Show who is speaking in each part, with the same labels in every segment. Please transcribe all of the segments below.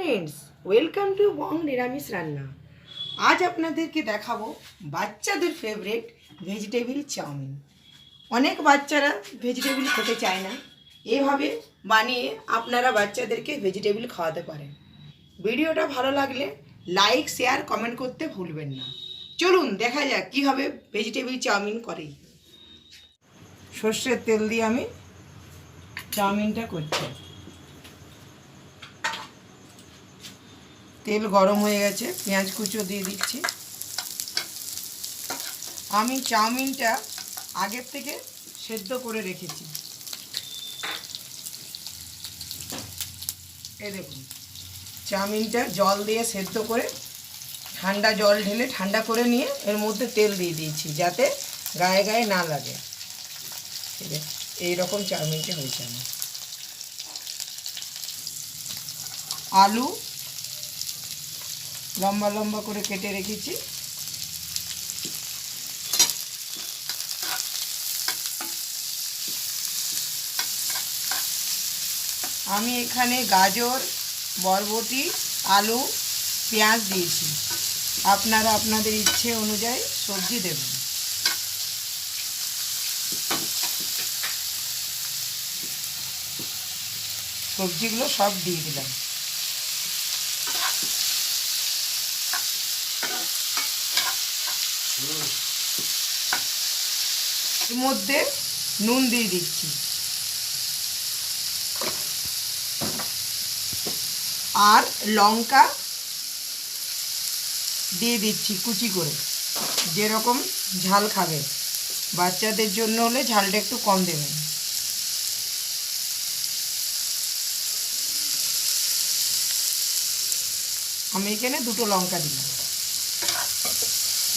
Speaker 1: Friends welcome to बंग निरामिष रान्ना। आज आपनादेरके देखाबो बाच्चादेर favourite vegetable chowmein. अनेक बाच्चारा भेजिटेबल खेते चाय ना, एभावे बानिये आपनारा बाच्चादेरके भेजिटेबल खावाते पारेन। भिडियोटा भालो लागले लाइक शेयर कमेंट करते भूलबेन ना। चलुन देखा जाक किभाबे भेजिटेबल चाउमिन करे। सर्षेर तेल दिये आमि चाउमिनटा करछि। तेल गरम हो गेছে, পেঁয়াজ কুচো দিয়ে দিচ্ছি। আমি চাউমিনটা আগের থেকে সেদ্ধ করে রেখেছি। এই দেখুন চাউমিনটা জল দিয়ে সেদ্ধ করে ঠান্ডা জল ঢেলে ঠান্ডা করে নিয়ে এর মধ্যে তেল দিয়ে দিয়েছি যাতে গায়ে গায়ে না লাগে। এই রকম চাউমিনটা হয়েছে আমার। আলু লম্বা লম্বা করে কেটে রেখেছি। আমি এখানে গাজর বরবটি আলু পেঁয়াজ দিয়েছি, আপনারা আপনাদের ইচ্ছে অনুযায়ী সবজি দেবেন। সবজিগুলো সব দিয়ে দিলাম। এর মধ্যে নুন দিয়ে দিচ্ছি আর লঙ্কা দিয়ে দিচ্ছি কুচি করে, যেরকম ঝাল খাবে। বাচ্চাদের জন্য হলে ঝালটা একটু কম দেবেন। আমি এখানে দুটো লঙ্কা দিলাম।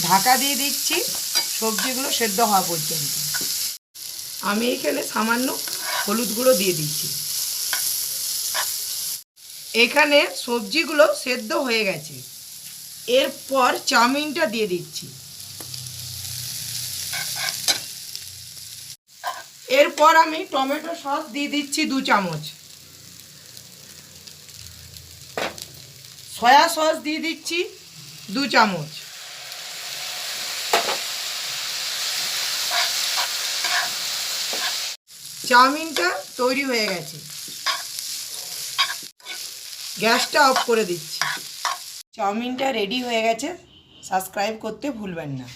Speaker 1: ঢাকা দিয়ে দিচ্ছি সবজিগুলো সেদ্ধ হওয়া পর্যন্ত। আমি এখানে সামান্য হলুদ গুঁড়ো দিয়ে দিচ্ছি। এখানে সবজিগুলো সেদ্ধ হয়ে গেছে, এরপর চাউমিনটা দিয়ে দিচ্ছি। এরপর আমি টমেটো সস দিয়ে দিচ্ছি 2 চামচ, সয়া সস দিয়ে দিচ্ছি 2 চামচ। চাউমিনটা তৈরি হয়ে গেছে, গ্যাসটা অফ করে দিচ্ছি। চাউমিনটা রেডি হয়ে গেছে, সাবস্ক্রাইব করতে ভুলবেন না।